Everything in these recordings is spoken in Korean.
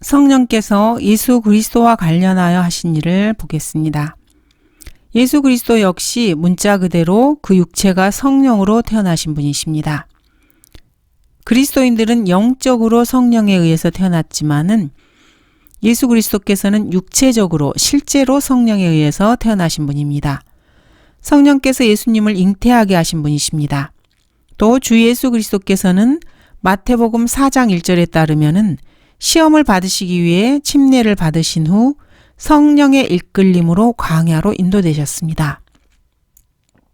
성령께서 예수 그리스도와 관련하여 하신 일을 보겠습니다. 예수 그리스도 역시 문자 그대로 그 육체가 성령으로 태어나신 분이십니다. 그리스도인들은 영적으로 성령에 의해서 태어났지만은 예수 그리스도께서는 육체적으로 실제로 성령에 의해서 태어나신 분입니다. 성령께서 예수님을 잉태하게 하신 분이십니다. 또 주 예수 그리스도께서는 마태복음 4장 1절에 따르면은 시험을 받으시기 위해 침례를 받으신 후 성령의 이끌림으로 광야로 인도되셨습니다.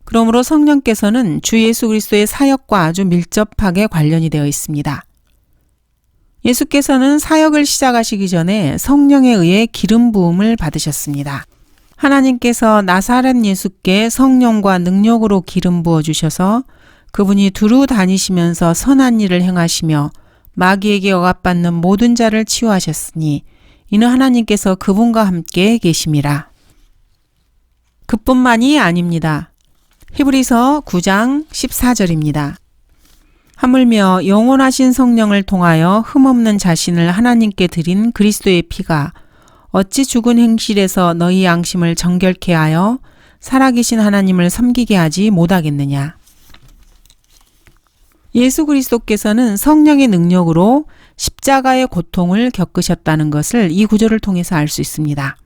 그러므로 성령께서는 주 예수 그리스도의 사역과 아주 밀접하게 관련이 되어 있습니다. 예수께서는 사역을 시작하시기 전에 성령에 의해 기름 부음을 받으셨습니다. 하나님께서 나사렛 예수께 성령과 능력으로 기름 부어 주셔서 그분이 두루 다니시면서 선한 일을 행하시며 마귀에게 억압받는 모든 자를 치유하셨으니 이는 하나님께서 그분과 함께 계심이라. 그뿐만이 아닙니다. 히브리서 9장 14절입니다. 하물며 영원하신 성령을 통하여 흠없는 자신을 하나님께 드린 그리스도의 피가 어찌 죽은 행실에서 너희 양심을 정결케 하여 살아계신 하나님을 섬기게 하지 못하겠느냐. 예수 그리스도께서는 성령의 능력으로 십자가의 고통을 겪으셨다는 것을 이 구절을 통해서 알 수 있습니다.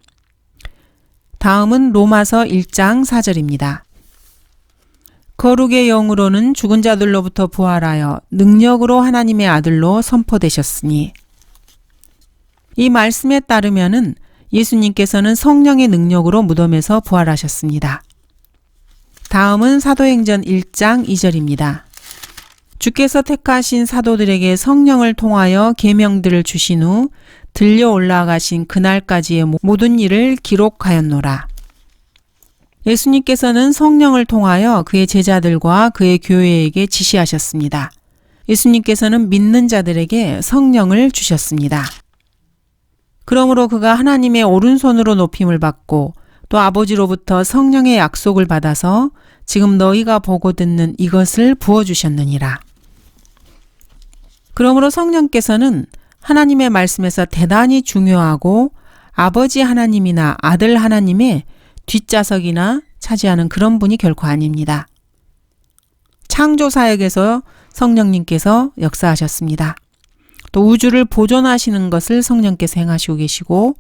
다음은 로마서 1장 4절입니다. 거룩의 영으로는 죽은 자들로부터 부활하여 능력으로 하나님의 아들로 선포되셨으니 이 말씀에 따르면은 예수님께서는 성령의 능력으로 무덤에서 부활하셨습니다. 다음은 사도행전 1장 2절입니다. 주께서 택하신 사도들에게 성령을 통하여 계명들을 주신 후 들려 올라가신 그날까지의 모든 일을 기록하였노라. 예수님께서는 성령을 통하여 그의 제자들과 그의 교회에게 지시하셨습니다. 예수님께서는 믿는 자들에게 성령을 주셨습니다. 그러므로 그가 하나님의 오른손으로 높임을 받고 또 아버지로부터 성령의 약속을 받아서 지금 너희가 보고 듣는 이것을 부어주셨느니라. 그러므로 성령께서는 하나님의 말씀에서 대단히 중요하고 아버지 하나님이나 아들 하나님의 뒷좌석이나 차지하는 그런 분이 결코 아닙니다. 창조사역에서 성령님께서 역사하셨습니다. 또 우주를 보존하시는 것을 성령께서 행하시고 계시고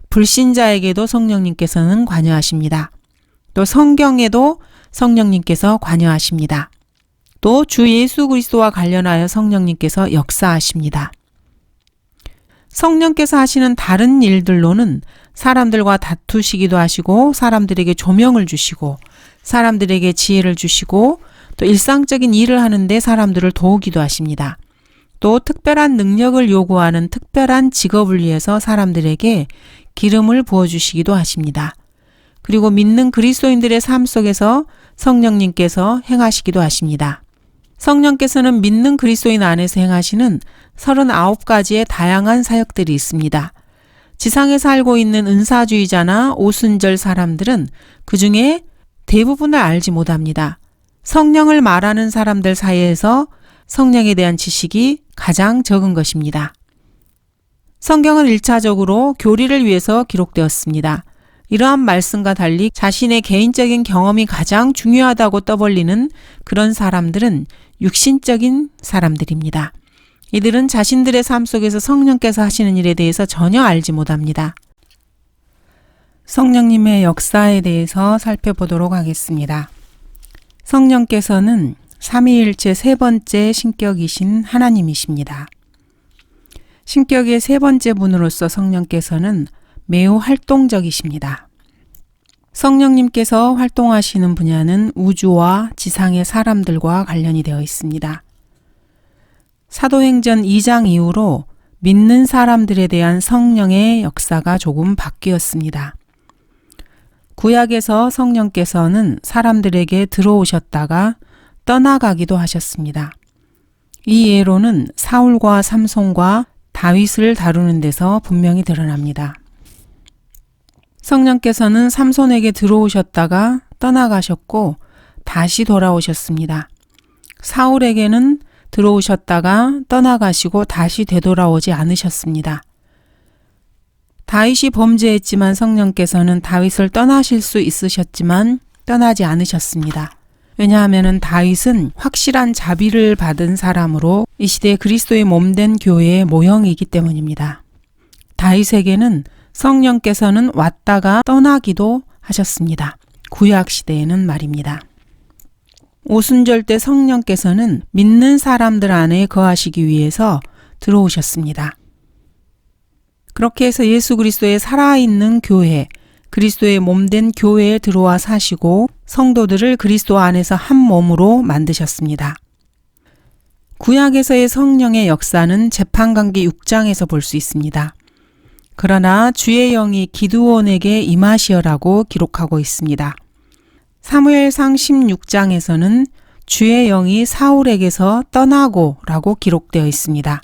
불신자에게도 성령님께서는 관여하십니다. 또 성경에도 성령님께서 관여하십니다. 또 주 예수 그리스도와 관련하여 성령님께서 역사하십니다. 성령께서 하시는 다른 일들로는 사람들과 다투시기도 하시고 사람들에게 조명을 주시고 사람들에게 지혜를 주시고 또 일상적인 일을 하는데 사람들을 도우기도 하십니다. 또 특별한 능력을 요구하는 특별한 직업을 위해서 사람들에게 기름을 부어주시기도 하십니다. 그리고 믿는 그리스도인들의 삶 속에서 성령님께서 행하시기도 하십니다. 성령께서는 믿는 그리스도인 안에서 행하시는 39가지의 다양한 사역들이 있습니다. 지상에 살고 있는 은사주의자나 오순절 사람들은 그 중에 대부분을 알지 못합니다. 성령을 말하는 사람들 사이에서 성령에 대한 지식이 가장 적은 것입니다. 성경은 1차적으로 교리를 위해서 기록되었습니다. 이러한 말씀과 달리 자신의 개인적인 경험이 가장 중요하다고 떠벌리는 그런 사람들은 육신적인 사람들입니다. 이들은 자신들의 삶 속에서 성령께서 하시는 일에 대해서 전혀 알지 못합니다. 성령님의 역사에 대해서 살펴보도록 하겠습니다. 성령께서는 삼위일체 세 번째 신격이신 하나님이십니다. 신격의 세 번째 분으로서 성령께서는 매우 활동적이십니다. 성령님께서 활동하시는 분야는 우주와 지상의 사람들과 관련이 되어 있습니다. 사도행전 2장 이후로 믿는 사람들에 대한 성령의 역사가 조금 바뀌었습니다. 구약에서 성령께서는 사람들에게 들어오셨다가 떠나가기도 하셨습니다. 이 예로는 사울과 삼손과 다윗을 다루는 데서 분명히 드러납니다. 성령께서는 삼손에게 들어오셨다가 떠나가셨고 다시 돌아오셨습니다. 사울에게는 들어오셨다가 떠나가시고 다시 되돌아오지 않으셨습니다. 다윗이 범죄했지만 성령께서는 다윗을 떠나실 수 있으셨지만 떠나지 않으셨습니다. 왜냐하면 다윗은 확실한 자비를 받은 사람으로 이 시대에 그리스도의 몸된 교회의 모형이기 때문입니다. 다윗에게는 성령께서는 왔다가 떠나기도 하셨습니다. 구약 시대에는 말입니다. 오순절 때 성령께서는 믿는 사람들 안에 거하시기 위해서 들어오셨습니다. 그렇게 해서 예수 그리스도의 살아있는 교회, 그리스도의 몸된 교회에 들어와 사시고 성도들을 그리스도 안에서 한 몸으로 만드셨습니다. 구약에서의 성령의 역사는 재판관계 6장에서 볼 수 있습니다. 그러나 주의 영이 기드온에게 임하시어라고 기록하고 있습니다. 사무엘상 16장에서는 주의 영이 사울에게서 떠나고 라고 기록되어 있습니다.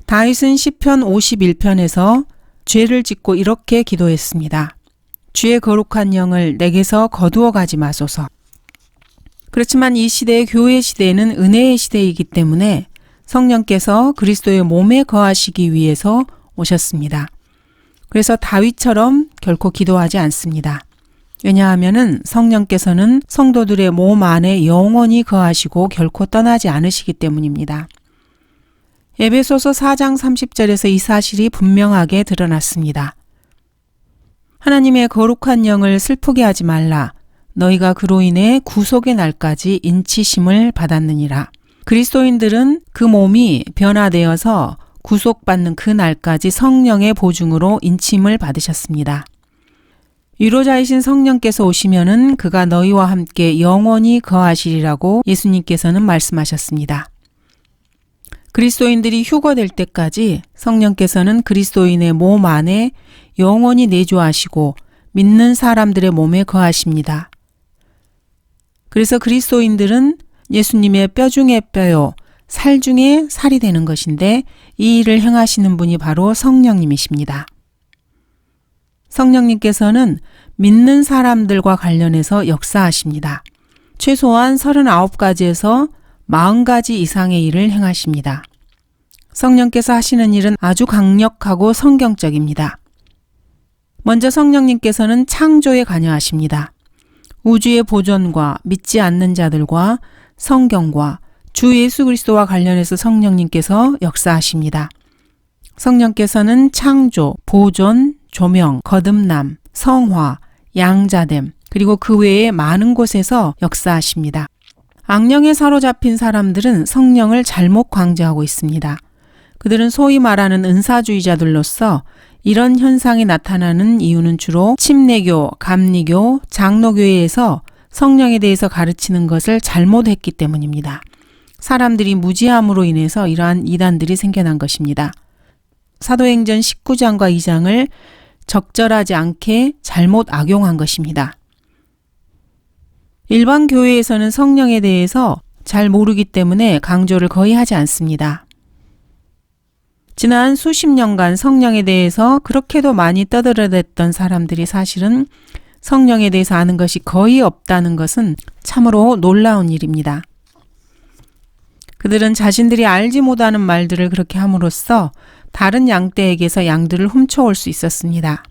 다윗은 시편 51편에서 죄를 짓고 이렇게 기도했습니다. 주의 거룩한 영을 내게서 거두어 가지 마소서. 그렇지만 이 시대의 교회 시대에는 은혜의 시대이기 때문에 성령께서 그리스도의 몸에 거하시기 위해서 오셨습니다. 그래서 다윗처럼 결코 기도하지 않습니다. 왜냐하면 성령께서는 성도들의 몸 안에 영원히 거하시고 결코 떠나지 않으시기 때문입니다. 에베소서 4장 30절에서 이 사실이 분명하게 드러났습니다. 하나님의 거룩한 영을 슬프게 하지 말라. 너희가 그로 인해 구속의 날까지 인치심을 받았느니라. 그리스도인들은 그 몸이 변화되어서 구속받는 그 날까지 성령의 보증으로 인침을 받으셨습니다. 위로자이신 성령께서 오시면은 그가 너희와 함께 영원히 거하시리라고 예수님께서는 말씀하셨습니다. 그리스도인들이 휴거될 때까지 성령께서는 그리스도인의 몸 안에 영원히 내주하시고 믿는 사람들의 몸에 거하십니다. 그래서 그리스도인들은 예수님의 뼈 중에 뼈요, 살 중에 살이 되는 것인데 이 일을 행하시는 분이 바로 성령님이십니다. 성령님께서는 믿는 사람들과 관련해서 역사하십니다. 최소한 39가지에서 40가지 이상의 일을 행하십니다. 성령께서 하시는 일은 아주 강력하고 성경적입니다. 먼저 성령님께서는 창조에 관여하십니다. 우주의 보존과 믿지 않는 자들과 성경과 주 예수 그리스도와 관련해서 성령님께서 역사하십니다. 성령께서는 창조, 보존, 조명, 거듭남, 성화, 양자됨, 그리고 그 외에 많은 곳에서 역사하십니다. 악령에 사로잡힌 사람들은 성령을 잘못 강조하고 있습니다. 그들은 소위 말하는 은사주의자들로서 이런 현상이 나타나는 이유는 주로 침례교, 감리교, 장로교회에서 성령에 대해서 가르치는 것을 잘못했기 때문입니다. 사람들이 무지함으로 인해서 이러한 이단들이 생겨난 것입니다. 사도행전 19장과 2장을 적절하지 않게 잘못 악용한 것입니다. 일반 교회에서는 성령에 대해서 잘 모르기 때문에 강조를 거의 하지 않습니다. 지난 수십 년간 성령에 대해서 그렇게도 많이 떠들어댔던 사람들이 사실은 성령에 대해서 아는 것이 거의 없다는 것은 참으로 놀라운 일입니다. 그들은 자신들이 알지 못하는 말들을 그렇게 함으로써 다른 양떼에게서 양들을 훔쳐올 수 있었습니다.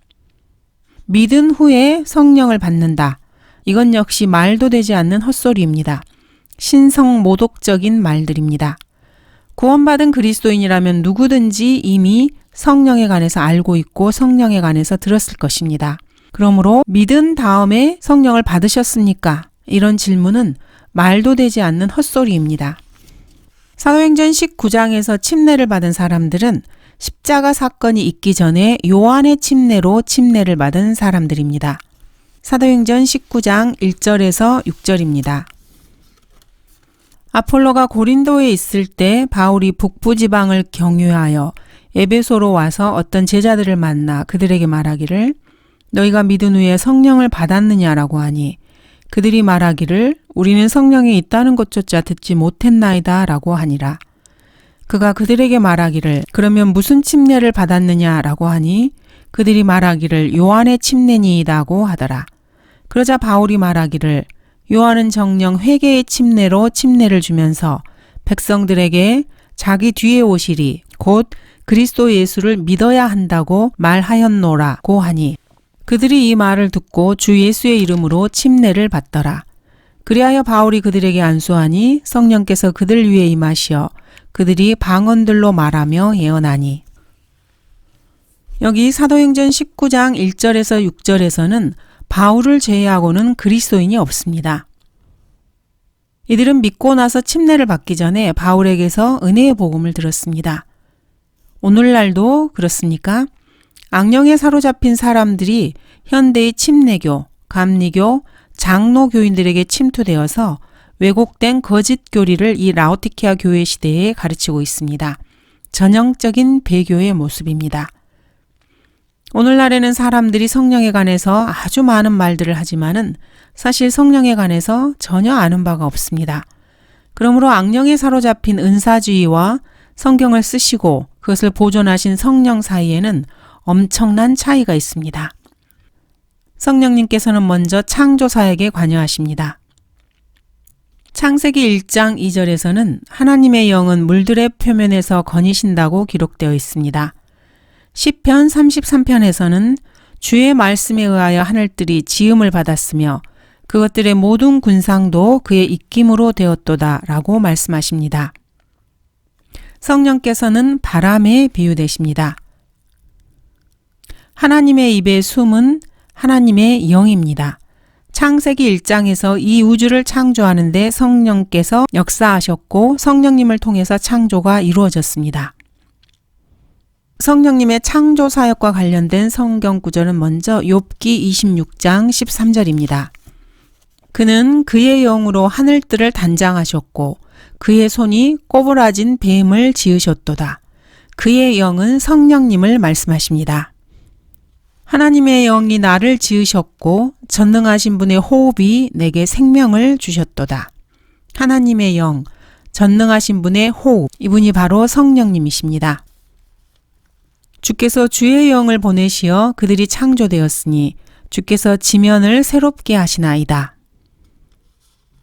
믿은 후에 성령을 받는다. 이건 역시 말도 되지 않는 헛소리입니다. 신성모독적인 말들입니다. 구원받은 그리스도인이라면 누구든지 이미 성령에 관해서 알고 있고 성령에 관해서 들었을 것입니다. 그러므로 믿은 다음에 성령을 받으셨습니까? 이런 질문은 말도 되지 않는 헛소리입니다. 사도행전 19장에서 침례를 받은 사람들은 십자가 사건이 있기 전에 요한의 침례로 침례를 받은 사람들입니다. 사도행전 19장 1절에서 6절입니다. 아폴로가 고린도에 있을 때 바울이 북부지방을 경유하여 에베소로 와서 어떤 제자들을 만나 그들에게 말하기를 너희가 믿은 후에 성령을 받았느냐라고 하니 그들이 말하기를 우리는 성령이 있다는 것조차 듣지 못했나이다 라고 하니라. 그가 그들에게 말하기를 그러면 무슨 침례를 받았느냐라고 하니 그들이 말하기를 요한의 침례니이다고 하더라. 그러자 바울이 말하기를 요한은 정녕 회개의 침례로 침례를 주면서 백성들에게 자기 뒤에 오시리 곧 그리스도 예수를 믿어야 한다고 말하였노라고 하니 그들이 이 말을 듣고 주 예수의 이름으로 침례를 받더라. 그리하여 바울이 그들에게 안수하니 성령께서 그들 위에 임하시어 그들이 방언들로 말하며 예언하니. 여기 사도행전 19장 1절에서 6절에서는 바울을 제외하고는 그리스도인이 없습니다. 이들은 믿고 나서 침례를 받기 전에 바울에게서 은혜의 복음을 들었습니다. 오늘날도 그렇습니까? 악령에 사로잡힌 사람들이 현대의 침례교, 감리교, 장로교인들에게 침투되어서 왜곡된 거짓 교리를 이 라오디케아 교회 시대에 가르치고 있습니다. 전형적인 배교의 모습입니다. 오늘날에는 사람들이 성령에 관해서 아주 많은 말들을 하지만은 사실 성령에 관해서 전혀 아는 바가 없습니다. 그러므로 악령에 사로잡힌 은사주의와 성경을 쓰시고 그것을 보존하신 성령 사이에는 엄청난 차이가 있습니다. 성령님께서는 먼저 창조사역에 관여하십니다. 창세기 1장 2절에서는 하나님의 영은 물들의 표면에서 거니신다고 기록되어 있습니다. 시편 33편에서는 주의 말씀에 의하여 하늘들이 지음을 받았으며 그것들의 모든 군상도 그의 입김으로 되었도다 라고 말씀하십니다. 성령께서는 바람에 비유되십니다. 하나님의 입의 숨은 하나님의 영입니다. 창세기 1장에서 이 우주를 창조하는데 성령께서 역사하셨고 성령님을 통해서 창조가 이루어졌습니다. 성령님의 창조 사역과 관련된 성경 구절은 먼저 욥기 26장 13절입니다. 그는 그의 영으로 하늘들을 단장하셨고 그의 손이 꼬부라진 뱀을 지으셨도다. 그의 영은 성령님을 말씀하십니다. 하나님의 영이 나를 지으셨고 전능하신 분의 호흡이 내게 생명을 주셨도다. 하나님의 영, 전능하신 분의 호흡, 이분이 바로 성령님이십니다. 주께서 주의 영을 보내시어 그들이 창조되었으니 주께서 지면을 새롭게 하시나이다.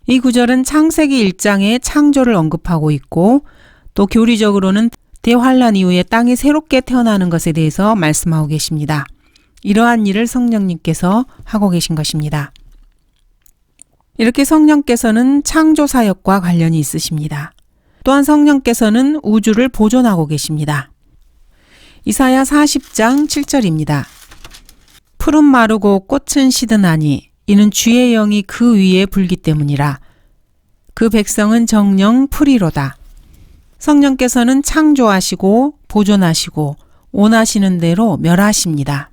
이 구절은 창세기 1장의 창조를 언급하고 있고 또 교리적으로는 대환란 이후에 땅이 새롭게 태어나는 것에 대해서 말씀하고 계십니다. 이러한 일을 성령님께서 하고 계신 것입니다. 이렇게 성령께서는 창조 사역과 관련이 있으십니다. 또한 성령께서는 우주를 보존하고 계십니다. 이사야 40장 7절입니다. 풀은 마르고 꽃은 시드나니 이는 주의 영이 그 위에 불기 때문이라. 그 백성은 정령 풀이로다. 성령께서는 창조하시고 보존하시고 원하시는 대로 멸하십니다.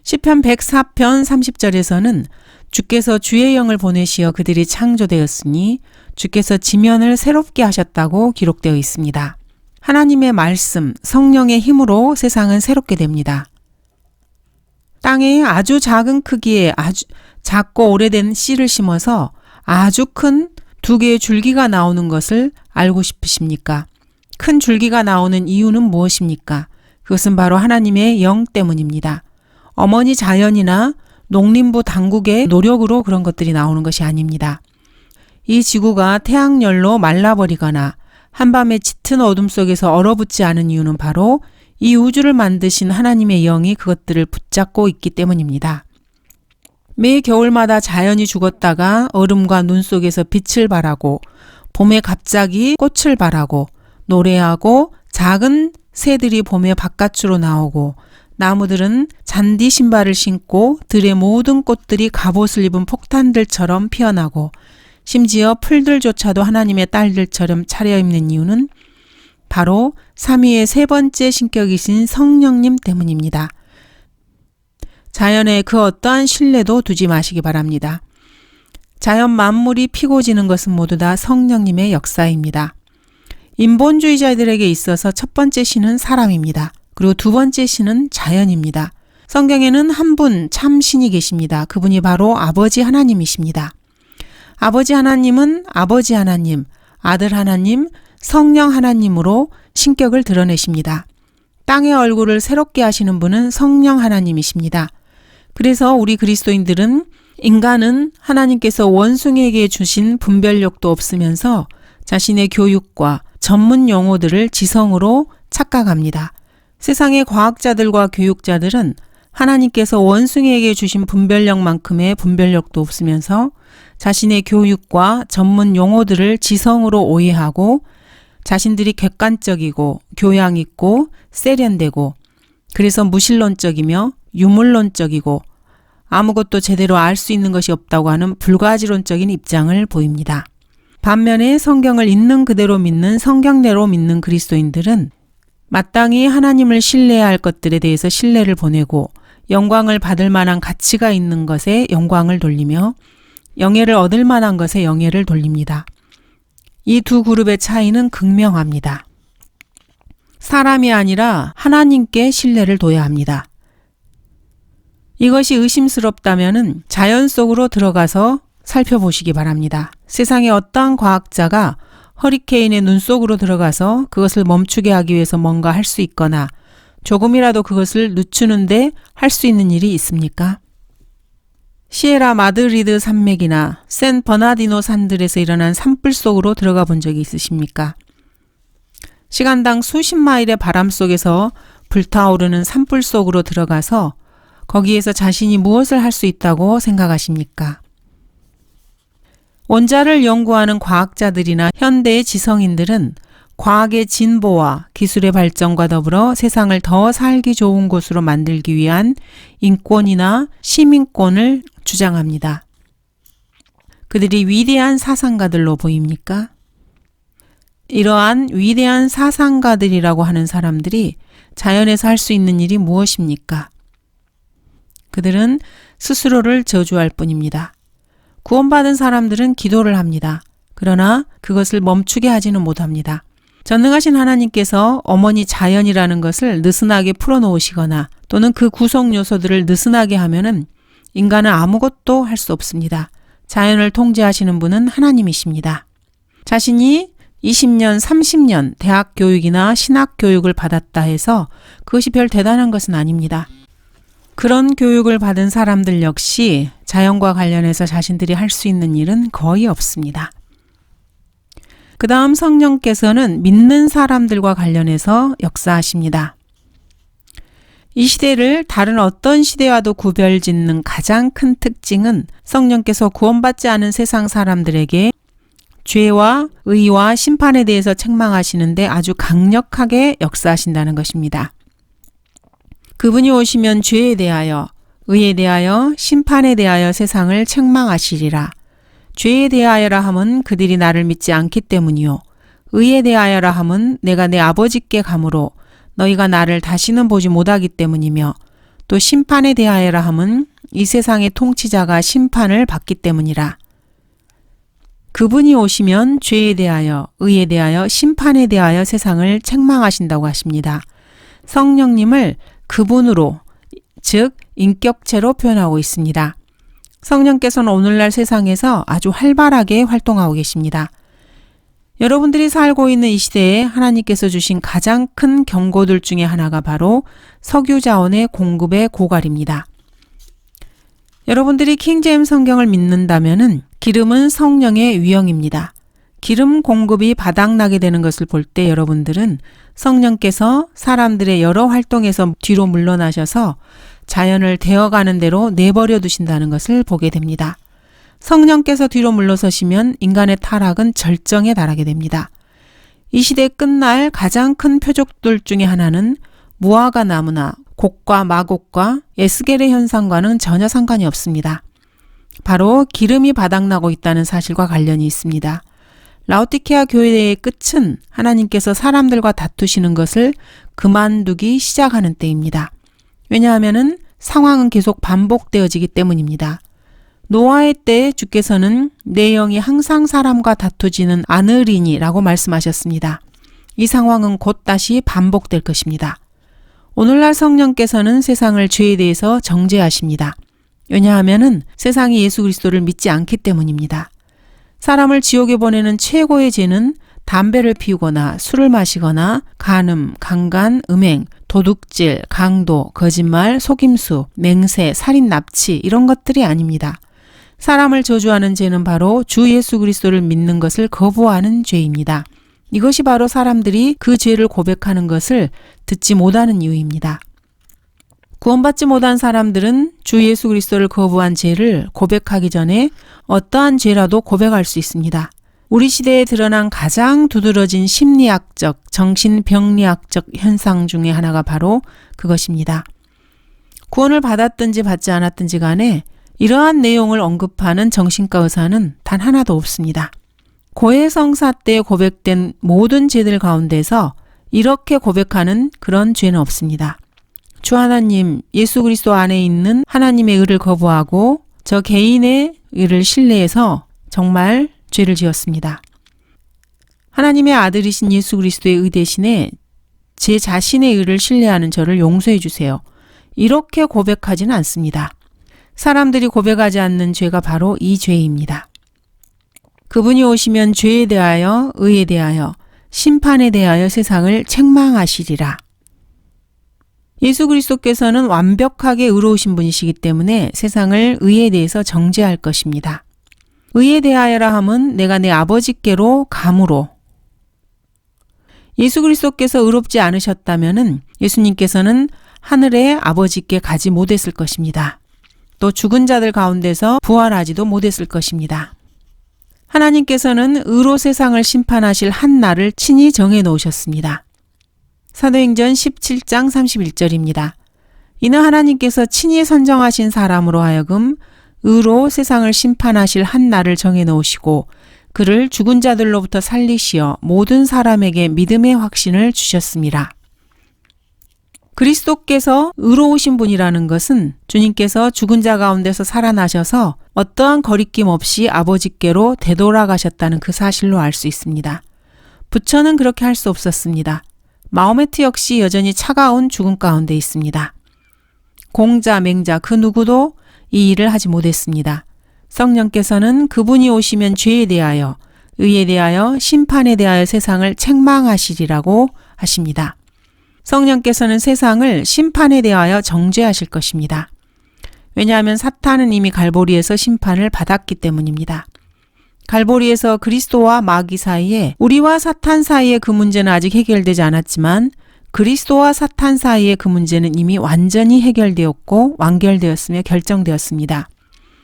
시편 104편 30절에서는 주께서 주의 영을 보내시어 그들이 창조되었으니 주께서 지면을 새롭게 하셨다고 기록되어 있습니다. 하나님의 말씀, 성령의 힘으로 세상은 새롭게 됩니다. 땅에 아주 작은 크기의 아주 작고 오래된 씨를 심어서 아주 큰 2개의 줄기가 나오는 것을 알고 싶으십니까? 큰 줄기가 나오는 이유는 무엇입니까? 그것은 바로 하나님의 영 때문입니다. 어머니 자연이나 농림부 당국의 노력으로 그런 것들이 나오는 것이 아닙니다. 이 지구가 태양열로 말라버리거나 한밤의 짙은 어둠 속에서 얼어붙지 않은 이유는 바로 이 우주를 만드신 하나님의 영이 그것들을 붙잡고 있기 때문입니다. 매 겨울마다 자연이 죽었다가 얼음과 눈 속에서 빛을 발하고 봄에 갑자기 꽃을 발하고 노래하고 작은 새들이 봄에 바깥으로 나오고 나무들은 잔디 신발을 신고 들의 모든 꽃들이 갑옷을 입은 폭탄들처럼 피어나고 심지어 풀들조차도 하나님의 딸들처럼 차려입는 이유는 바로 삼위의 세 번째 신격이신 성령님 때문입니다. 자연에 그 어떠한 신뢰도 두지 마시기 바랍니다. 자연 만물이 피고 지는 것은 모두 다 성령님의 역사입니다. 인본주의자들에게 있어서 첫 번째 신은 사람입니다. 그리고 두 번째 신은 자연입니다. 성경에는 한 분 참 신이 계십니다. 그분이 바로 아버지 하나님이십니다. 아버지 하나님은 아버지 하나님, 아들 하나님, 성령 하나님으로 신격을 드러내십니다. 땅의 얼굴을 새롭게 하시는 분은 성령 하나님이십니다. 그래서 우리 그리스도인들은 인간은 하나님께서 원숭이에게 주신 분별력도 없으면서 자신의 교육과 전문 용어들을 지성으로 착각합니다. 세상의 과학자들과 교육자들은 하나님께서 원숭이에게 주신 분별력만큼의 분별력도 없으면서 자신의 교육과 전문 용어들을 지성으로 오해하고 자신들이 객관적이고 교양 있고 세련되고 그래서 무신론적이며 유물론적이고 아무것도 제대로 알 수 있는 것이 없다고 하는 불가지론적인 입장을 보입니다. 반면에 성경을 있는 그대로 믿는 성경대로 믿는 그리스도인들은 마땅히 하나님을 신뢰해야 할 것들에 대해서 신뢰를 보내고 영광을 받을 만한 가치가 있는 것에 영광을 돌리며 영예를 얻을 만한 것에 영예를 돌립니다. 이 두 그룹의 차이는 극명합니다. 사람이 아니라 하나님께 신뢰를 둬야 합니다. 이것이 의심스럽다면 자연 속으로 들어가서 살펴보시기 바랍니다. 세상의 어떠한 과학자가 허리케인의 눈 속으로 들어가서 그것을 멈추게 하기 위해서 뭔가 할 수 있거나 조금이라도 그것을 늦추는데 할 수 있는 일이 있습니까? 시에라 마드리드 산맥이나 샌 버나디노 산들에서 일어난 산불 속으로 들어가 본 적이 있으십니까? 시간당 수십 마일의 바람 속에서 불타오르는 산불 속으로 들어가서 거기에서 자신이 무엇을 할 수 있다고 생각하십니까? 원자를 연구하는 과학자들이나 현대의 지성인들은 과학의 진보와 기술의 발전과 더불어 세상을 더 살기 좋은 곳으로 만들기 위한 인권이나 시민권을 주장합니다. 그들이 위대한 사상가들로 보입니까? 이러한 위대한 사상가들이라고 하는 사람들이 자연에서 할 수 있는 일이 무엇입니까? 그들은 스스로를 저주할 뿐입니다. 구원받은 사람들은 기도를 합니다. 그러나 그것을 멈추게 하지는 못합니다. 전능하신 하나님께서 어머니 자연이라는 것을 느슨하게 풀어놓으시거나 또는 그 구성 요소들을 느슨하게 하면은 인간은 아무것도 할 수 없습니다. 자연을 통제하시는 분은 하나님이십니다. 자신이 20년, 30년 대학 교육이나 신학 교육을 받았다 해서 그것이 별 대단한 것은 아닙니다. 그런 교육을 받은 사람들 역시 자연과 관련해서 자신들이 할 수 있는 일은 거의 없습니다. 그 다음 성령께서는 믿는 사람들과 관련해서 역사하십니다. 이 시대를 다른 어떤 시대와도 구별짓는 가장 큰 특징은 성령께서 구원받지 않은 세상 사람들에게 죄와 의와 심판에 대해서 책망하시는데 아주 강력하게 역사하신다는 것입니다. 그분이 오시면 죄에 대하여, 의에 대하여, 심판에 대하여 세상을 책망하시리라. 죄에 대하여라 함은 그들이 나를 믿지 않기 때문이요. 의에 대하여라 함은 내가 내 아버지께 가므로 너희가 나를 다시는 보지 못하기 때문이며 또 심판에 대하여라 함은 이 세상의 통치자가 심판을 받기 때문이라. 그분이 오시면 죄에 대하여, 의에 대하여, 심판에 대하여 세상을 책망하신다고 하십니다. 성령님을 그분으로, 즉 인격체로 표현하고 있습니다. 성령께서는 오늘날 세상에서 아주 활발하게 활동하고 계십니다. 여러분들이 살고 있는 이 시대에 하나님께서 주신 가장 큰 경고들 중에 하나가 바로 석유 자원의 공급의 고갈입니다. 여러분들이 킹제임스 성경을 믿는다면은 기름은 성령의 위형입니다. 기름 공급이 바닥나게 되는 것을 볼 때 여러분들은 성령께서 사람들의 여러 활동에서 뒤로 물러나셔서 자연을 되어가는 대로 내버려 두신다는 것을 보게 됩니다. 성령께서 뒤로 물러서시면 인간의 타락은 절정에 달하게 됩니다. 이 시대 끝날 가장 큰 표적들 중에 하나는 무화과 나무나 곡과 마곡과 에스겔의 현상과는 전혀 상관이 없습니다. 바로 기름이 바닥나고 있다는 사실과 관련이 있습니다. 라오디케아 교회의 끝은 하나님께서 사람들과 다투시는 것을 그만두기 시작하는 때입니다. 왜냐하면 상황은 계속 반복되어지기 때문입니다. 노아의 때 주께서는 내 영이 항상 사람과 다투지는 않으리니라고 말씀하셨습니다. 이 상황은 곧 다시 반복될 것입니다. 오늘날 성령께서는 세상을 죄에 대해서 정죄하십니다. 왜냐하면 세상이 예수 그리스도를 믿지 않기 때문입니다. 사람을 지옥에 보내는 최고의 죄는 담배를 피우거나 술을 마시거나 간음, 강간, 음행, 도둑질, 강도, 거짓말, 속임수, 맹세, 살인, 납치 이런 것들이 아닙니다. 사람을 저주하는 죄는 바로 주 예수 그리스도를 믿는 것을 거부하는 죄입니다. 이것이 바로 사람들이 그 죄를 고백하는 것을 듣지 못하는 이유입니다. 구원받지 못한 사람들은 주 예수 그리스도를 거부한 죄를 고백하기 전에 어떠한 죄라도 고백할 수 있습니다. 우리 시대에 드러난 가장 두드러진 심리학적, 정신병리학적 현상 중에 하나가 바로 그것입니다. 구원을 받았든지 받지 않았든지 간에 이러한 내용을 언급하는 정신과 의사는 단 하나도 없습니다. 고해성사 때 고백된 모든 죄들 가운데서 이렇게 고백하는 그런 죄는 없습니다. 주 하나님, 예수 그리스도 안에 있는 하나님의 의를 거부하고 저 개인의 의를 신뢰해서 정말 죄를 지었습니다. 하나님의 아들이신 예수 그리스도의 의 대신에 제 자신의 의를 신뢰하는 저를 용서해 주세요. 이렇게 고백하지는 않습니다. 사람들이 고백하지 않는 죄가 바로 이 죄입니다. 그분이 오시면 죄에 대하여, 의에 대하여, 심판에 대하여 세상을 책망하시리라. 예수 그리스도께서는 완벽하게 의로우신 분이시기 때문에 세상을 의에 대해서 정죄할 것입니다. 의에 대하여라 함은 내가 내 아버지께로 감으로. 예수 그리스도께서 의롭지 않으셨다면 예수님께서는 하늘의 아버지께 가지 못했을 것입니다. 또 죽은 자들 가운데서 부활하지도 못했을 것입니다. 하나님께서는 의로 세상을 심판하실 한 날을 친히 정해 놓으셨습니다. 사도행전 17장 31절입니다. 이는 하나님께서 친히 선정하신 사람으로 하여금 의로 세상을 심판하실 한 날을 정해 놓으시고 그를 죽은 자들로부터 살리시어 모든 사람에게 믿음의 확신을 주셨습니다. 그리스도께서 의로우신 분이라는 것은 주님께서 죽은 자 가운데서 살아나셔서 어떠한 거리낌 없이 아버지께로 되돌아가셨다는 그 사실로 알 수 있습니다. 부처는 그렇게 할 수 없었습니다. 마호메트 역시 여전히 차가운 죽음 가운데 있습니다. 공자, 맹자 그 누구도 이 일을 하지 못했습니다. 성령께서는 그분이 오시면 죄에 대하여, 의에 대하여, 심판에 대하여 세상을 책망하시리라고 하십니다. 성령께서는 세상을 심판에 대하여 정죄하실 것입니다. 왜냐하면 사탄은 이미 갈보리에서 심판을 받았기 때문입니다. 갈보리에서 그리스도와 마귀 사이에, 우리와 사탄 사이의 그 문제는 아직 해결되지 않았지만 그리스도와 사탄 사이의 그 문제는 이미 완전히 해결되었고 완결되었으며 결정되었습니다.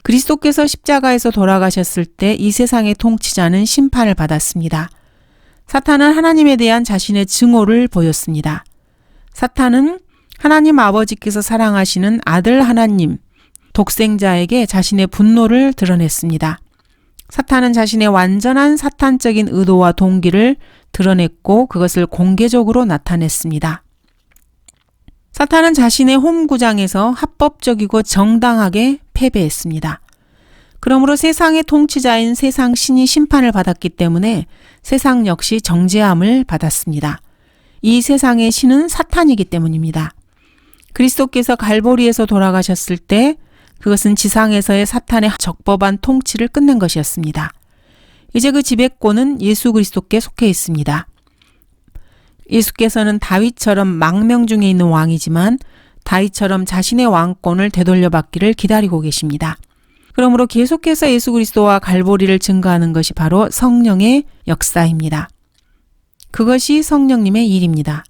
그리스도께서 십자가에서 돌아가셨을 때 이 세상의 통치자는 심판을 받았습니다. 사탄은 하나님에 대한 자신의 증오를 보였습니다. 사탄은 하나님 아버지께서 사랑하시는 아들 하나님, 독생자에게 자신의 분노를 드러냈습니다. 사탄은 자신의 완전한 사탄적인 의도와 동기를 드러냈고 그것을 공개적으로 나타냈습니다. 사탄은 자신의 홈구장에서 합법적이고 정당하게 패배했습니다. 그러므로 세상의 통치자인 세상 신이 심판을 받았기 때문에 세상 역시 정죄함을 받았습니다. 이 세상의 신은 사탄이기 때문입니다. 그리스도께서 갈보리에서 돌아가셨을 때 그것은 지상에서의 사탄의 적법한 통치를 끝낸 것이었습니다. 이제 그 지배권은 예수 그리스도께 속해 있습니다. 예수께서는 다윗처럼 망명 중에 있는 왕이지만 다윗처럼 자신의 왕권을 되돌려받기를 기다리고 계십니다. 그러므로 계속해서 예수 그리스도와 갈보리를 증거하는 것이 바로 성령의 역사입니다. 그것이 성령님의 일입니다.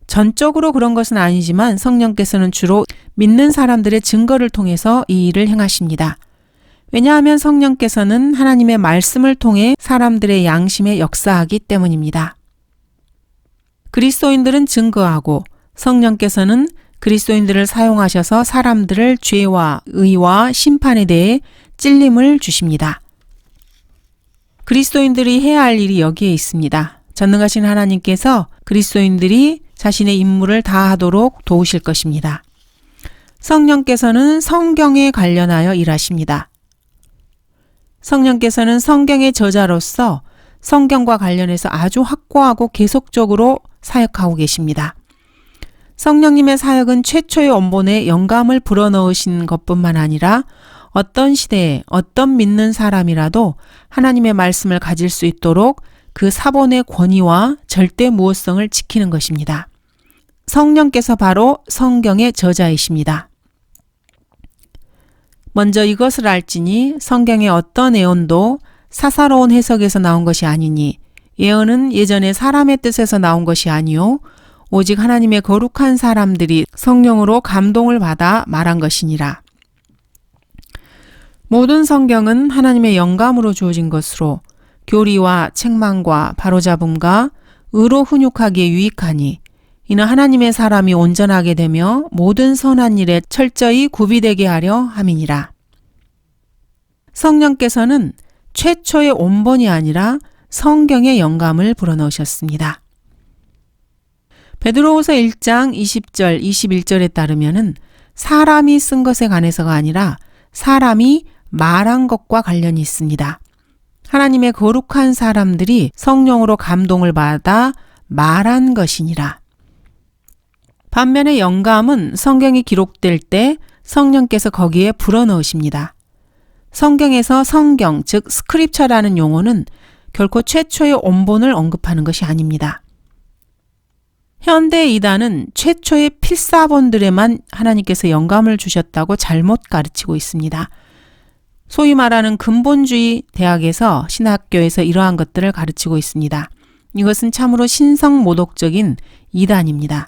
전적으로 그런 것은 아니지만 성령께서는 주로 믿는 사람들의 증거를 통해서 이 일을 행하십니다. 왜냐하면 성령께서는 하나님의 말씀을 통해 사람들의 양심에 역사하기 때문입니다. 그리스도인들은 증거하고 성령께서는 그리스도인들을 사용하셔서 사람들을 죄와 의와 심판에 대해 찔림을 주십니다. 그리스도인들이 해야 할 일이 여기에 있습니다. 전능하신 하나님께서 그리스도인들이 자신의 임무를 다하도록 도우실 것입니다. 성령께서는 성경에 관련하여 일하십니다. 성령께서는 성경의 저자로서 성경과 관련해서 아주 확고하고 계속적으로 사역하고 계십니다. 성령님의 사역은 최초의 원본에 영감을 불어넣으신 것뿐만 아니라 어떤 시대에 어떤 믿는 사람이라도 하나님의 말씀을 가질 수 있도록 그 사본의 권위와 절대무효성을 지키는 것입니다. 성령께서 바로 성경의 저자이십니다. 먼저 이것을 알지니 성경의 어떤 애언도 사사로운 해석에서 나온 것이 아니니 예언은 예전에 사람의 뜻에서 나온 것이 아니요 오직 하나님의 거룩한 사람들이 성령으로 감동을 받아 말한 것이니라. 모든 성경은 하나님의 영감으로 주어진 것으로 교리와 책망과 바로잡음과 의로 훈육하기에 유익하니 이는 하나님의 사람이 온전하게 되며 모든 선한 일에 철저히 구비되게 하려 함이니라. 성령께서는 최초의 온본이 아니라 성경의 영감을 불어넣으셨습니다. 베드로후서 1장 20절 21절에 따르면은 사람이 쓴 것에 관해서가 아니라 사람이 말한 것과 관련이 있습니다. 하나님의 거룩한 사람들이 성령으로 감동을 받아 말한 것이니라. 반면에 영감은 성경이 기록될 때 성령께서 거기에 불어넣으십니다. 성경에서 성경, 즉 스크립처라는 용어는 결코 최초의 온본을 언급하는 것이 아닙니다. 현대 이단은 최초의 필사본들에만 하나님께서 영감을 주셨다고 잘못 가르치고 있습니다. 소위 말하는 근본주의 대학에서 신학교에서 이러한 것들을 가르치고 있습니다. 이것은 참으로 신성모독적인 이단입니다.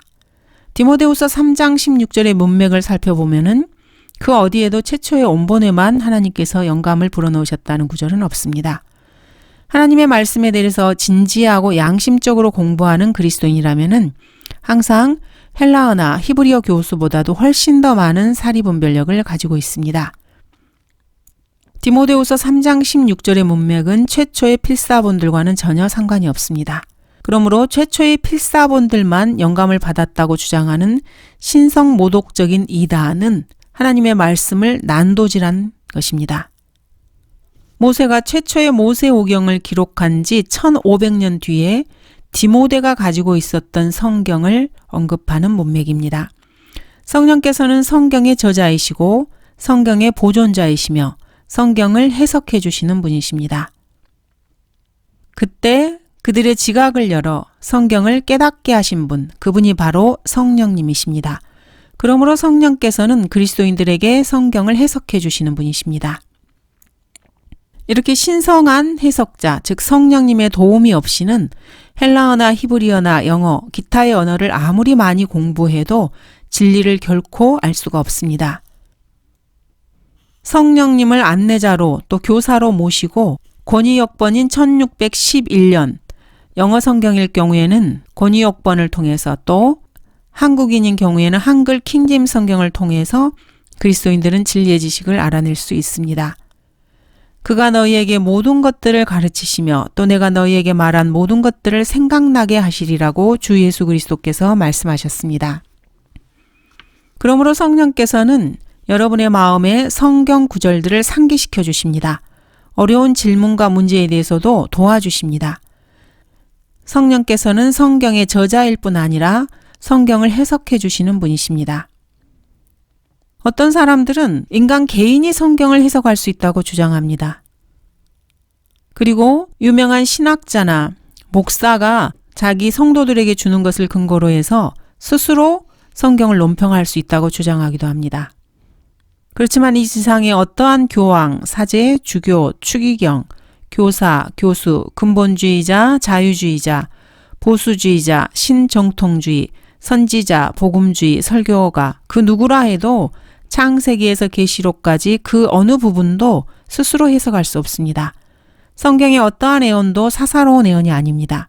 디모데후서 3장 16절의 문맥을 살펴보면은 그 어디에도 최초의 온본에만 하나님께서 영감을 불어넣으셨다는 구절은 없습니다. 하나님의 말씀에 대해서 진지하고 양심적으로 공부하는 그리스도인이라면은 항상 헬라어나 히브리어 교수보다도 훨씬 더 많은 사리분별력을 가지고 있습니다. 디모데후서 3장 16절의 문맥은 최초의 필사본들과는 전혀 상관이 없습니다. 그러므로 최초의 필사본들만 영감을 받았다고 주장하는 신성모독적인 이단은 하나님의 말씀을 난도질한 것입니다. 모세가 최초의 모세오경을 기록한 지 1500년 뒤에 디모데가 가지고 있었던 성경을 언급하는 문맥입니다. 성령께서는 성경의 저자이시고 성경의 보존자이시며 성경을 해석해 주시는 분이십니다. 그때 그들의 지각을 열어 성경을 깨닫게 하신 분, 그분이 바로 성령님이십니다. 그러므로 성령께서는 그리스도인들에게 성경을 해석해 주시는 분이십니다. 이렇게 신성한 해석자, 즉 성령님의 도움이 없이는 헬라어나 히브리어나 영어, 기타의 언어를 아무리 많이 공부해도 진리를 결코 알 수가 없습니다. 성령님을 안내자로 또 교사로 모시고 권위역번인 1611년 영어 성경일 경우에는 권위역번을 통해서 또 한국인인 경우에는 한글 킹제임스 성경을 통해서 그리스도인들은 진리의 지식을 알아낼 수 있습니다. 그가 너희에게 모든 것들을 가르치시며 또 내가 너희에게 말한 모든 것들을 생각나게 하시리라고 주 예수 그리스도께서 말씀하셨습니다. 그러므로 성령께서는 여러분의 마음에 성경 구절들을 상기시켜 주십니다. 어려운 질문과 문제에 대해서도 도와주십니다. 성령께서는 성경의 저자일 뿐 아니라 성경을 해석해 주시는 분이십니다. 어떤 사람들은 인간 개인이 성경을 해석할 수 있다고 주장합니다. 그리고 유명한 신학자나 목사가 자기 성도들에게 주는 것을 근거로 해서 스스로 성경을 논평할 수 있다고 주장하기도 합니다. 그렇지만 이 지상의 어떠한 교황, 사제, 주교, 추기경, 교사, 교수, 근본주의자, 자유주의자, 보수주의자, 신정통주의, 선지자, 복음주의, 설교가 그 누구라 해도 창세기에서 계시록까지 그 어느 부분도 스스로 해석할 수 없습니다. 성경의 어떠한 애언도 사사로운 애언이 아닙니다.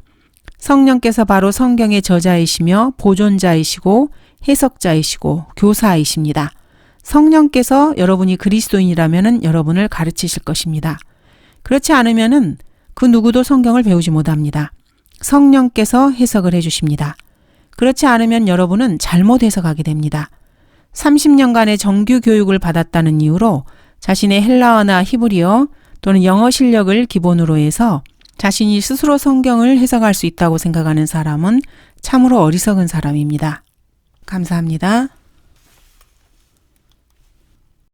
성령께서 바로 성경의 저자이시며 보존자이시고 해석자이시고 교사이십니다. 성령께서 여러분이 그리스도인이라면 여러분을 가르치실 것입니다. 그렇지 않으면 그 누구도 성경을 배우지 못합니다. 성령께서 해석을 해주십니다. 그렇지 않으면 여러분은 잘못 해석하게 됩니다. 30년간의 정규 교육을 받았다는 이유로 자신의 헬라어나 히브리어 또는 영어 실력을 기본으로 해서 자신이 스스로 성경을 해석할 수 있다고 생각하는 사람은 참으로 어리석은 사람입니다. 감사합니다.